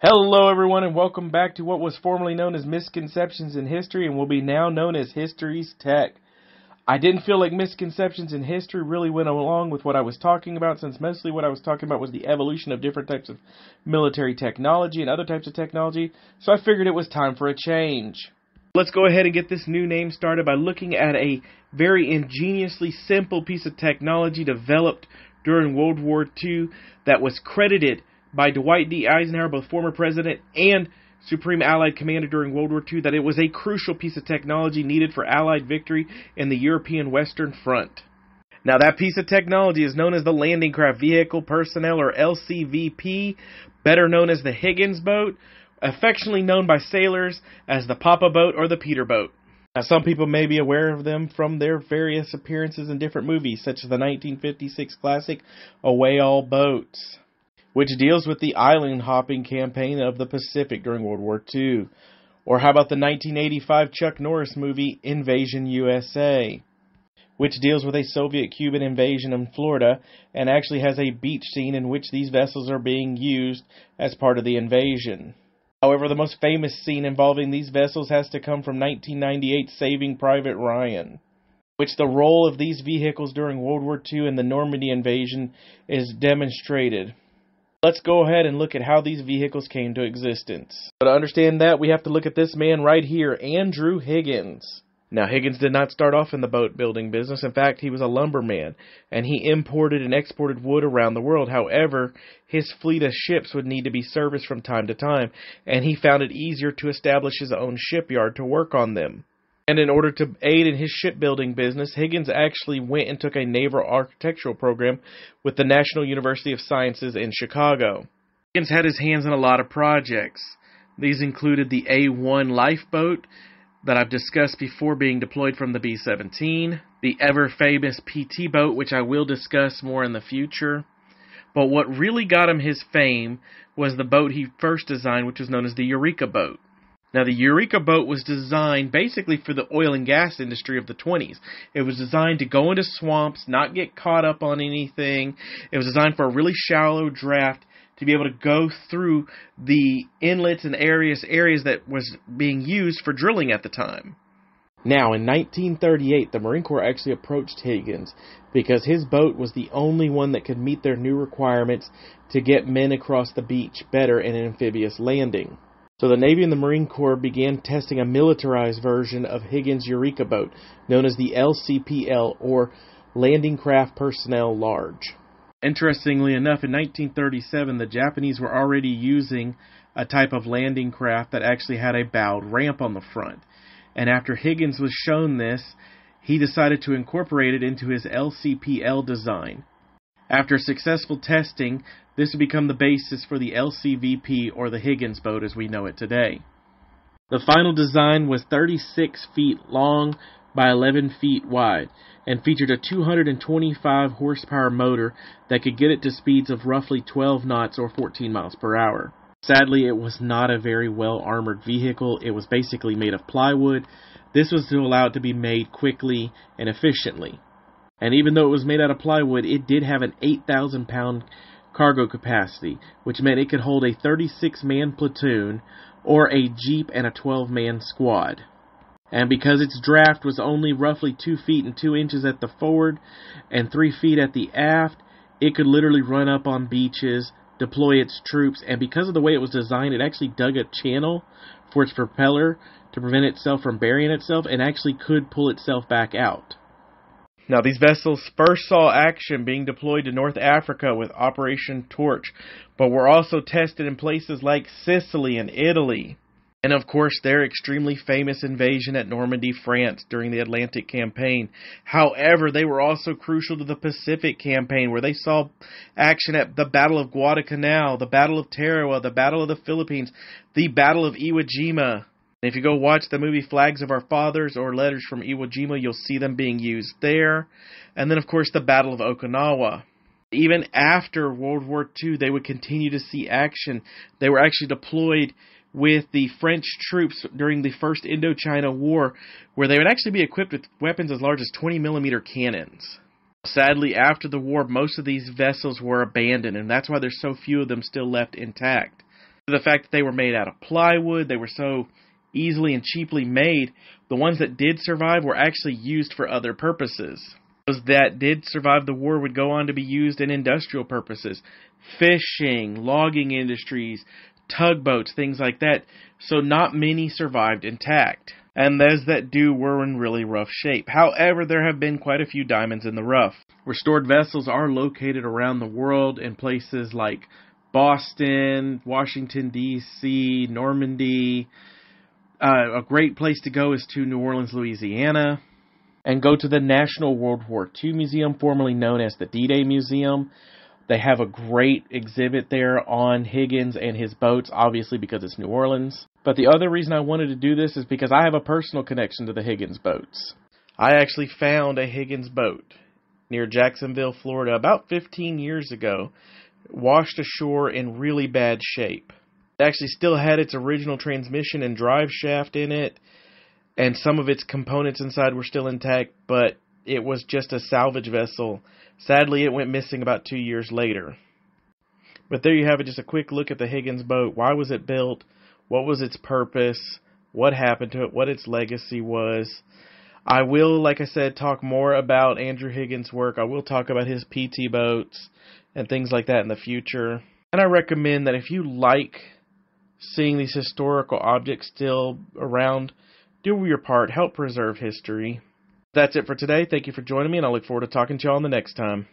Hello everyone and welcome back to what was formerly known as Misconceptions in History and will be now known as Histories Tech. I didn't feel like Misconceptions in History really went along with what I was talking about, since mostly what I was talking about was the evolution of different types of military technology and other types of technology, so I figured it was time for a change. Let's go ahead and get this new name started by looking at a very ingeniously simple piece of technology developed during World War II that was credited by Dwight D. Eisenhower, both former president and Supreme Allied Commander during World War II, that it was a crucial piece of technology needed for Allied victory in the European Western Front. Now, that piece of technology is known as the Landing Craft Vehicle Personnel, or LCVP, better known as the Higgins Boat, affectionately known by sailors as the Papa Boat or the Peter Boat. Now, some people may be aware of them from their various appearances in different movies, such as the 1956 classic Away All Boats, which deals with the island-hopping campaign of the Pacific during World War II. Or how about the 1985 Chuck Norris movie Invasion USA, which deals with a Soviet-Cuban invasion in Florida and actually has a beach scene in which these vessels are being used as part of the invasion. However, the most famous scene involving these vessels has to come from 1998's Saving Private Ryan, which the role of these vehicles during World War II and the Normandy invasion is demonstrated. Let's go ahead and look at how these vehicles came to existence. But to understand that, we have to look at this man right here, Andrew Higgins. Now, Higgins did not start off in the boat building business. In fact, he was a lumberman, and he imported and exported wood around the world. However, his fleet of ships would need to be serviced from time to time, and he found it easier to establish his own shipyard to work on them. And in order to aid in his shipbuilding business, Higgins actually went and took a naval architectural program with the National University of Sciences in Chicago. Higgins had his hands on a lot of projects. These included the A-1 lifeboat that I've discussed before, being deployed from the B-17, the ever-famous PT boat, which I will discuss more in the future. But what really got him his fame was the boat he first designed, which was known as the Eureka boat. Now, the Eureka boat was designed basically for the oil and gas industry of the 20s. It was designed to go into swamps, not get caught up on anything. It was designed for a really shallow draft to be able to go through the inlets and areas that was being used for drilling at the time. Now, in 1938, the Marine Corps actually approached Higgins because his boat was the only one that could meet their new requirements to get men across the beach better in an amphibious landing. So the Navy and the Marine Corps began testing a militarized version of Higgins' Eureka boat, known as the LCPL, or Landing Craft Personnel Large. Interestingly enough, in 1937, the Japanese were already using a type of landing craft that actually had a bowed ramp on the front. And after Higgins was shown this, he decided to incorporate it into his LCPL design. After successful testing, this would become the basis for the LCVP, or the Higgins boat as we know it today. The final design was 36 feet long by 11 feet wide and featured a 225 horsepower motor that could get it to speeds of roughly 12 knots or 14 miles per hour. Sadly, it was not a very well armored vehicle. It was basically made of plywood. This was to allow it to be made quickly and efficiently. And even though it was made out of plywood, it did have an 8,000-pound cargo capacity, which meant it could hold a 36-man platoon or a jeep and a 12-man squad. And because its draft was only roughly 2 feet and 2 inches at the forward and 3 feet at the aft, it could literally run up on beaches, deploy its troops, and because of the way it was designed, it actually dug a channel for its propeller to prevent itself from burying itself and actually could pull itself back out. Now, these vessels first saw action being deployed to North Africa with Operation Torch, but were also tested in places like Sicily and Italy. And of course, their extremely famous invasion at Normandy, France during the Atlantic Campaign. However, they were also crucial to the Pacific Campaign, where they saw action at the Battle of Guadalcanal, the Battle of Tarawa, the Battle of the Philippines, the Battle of Iwo Jima. And if you go watch the movie Flags of Our Fathers or Letters from Iwo Jima, you'll see them being used there. And then, of course, the Battle of Okinawa. Even after World War II, they would continue to see action. They were actually deployed with the French troops during the First Indochina War, where they would actually be equipped with weapons as large as 20-millimeter cannons. Sadly, after the war, most of these vessels were abandoned, and that's why there's so few of them still left intact. The fact that they were made out of plywood, they were so easily and cheaply made, the ones that did survive were actually used for other purposes. Those that did survive the war would go on to be used in industrial purposes, fishing, logging industries, tugboats, things like that. So not many survived intact. And those that do were in really rough shape. However, there have been quite a few diamonds in the rough. Restored vessels are located around the world in places like Boston, Washington, D.C., Normandy. A great place to go is to New Orleans, Louisiana, and go to the National World War II Museum, formerly known as the D-Day Museum. They have a great exhibit there on Higgins and his boats, obviously because it's New Orleans. But the other reason I wanted to do this is because I have a personal connection to the Higgins boats. I actually found a Higgins boat near Jacksonville, Florida, about 15 years ago, washed ashore in really bad shape. It actually still had its original transmission and drive shaft in it, and some of its components inside were still intact, but it was just a salvage vessel. Sadly, it went missing about 2 years later. But there you have it, just a quick look at the Higgins boat. Why was it built? What was its purpose? What happened to it? What its legacy was? I will, like I said, talk more about Andrew Higgins' work. I will talk about his PT boats and things like that in the future. And I recommend that if you like seeing these historical objects still around, do your part. Help preserve history. That's it for today. Thank you for joining me, and I look forward to talking to you all the next time.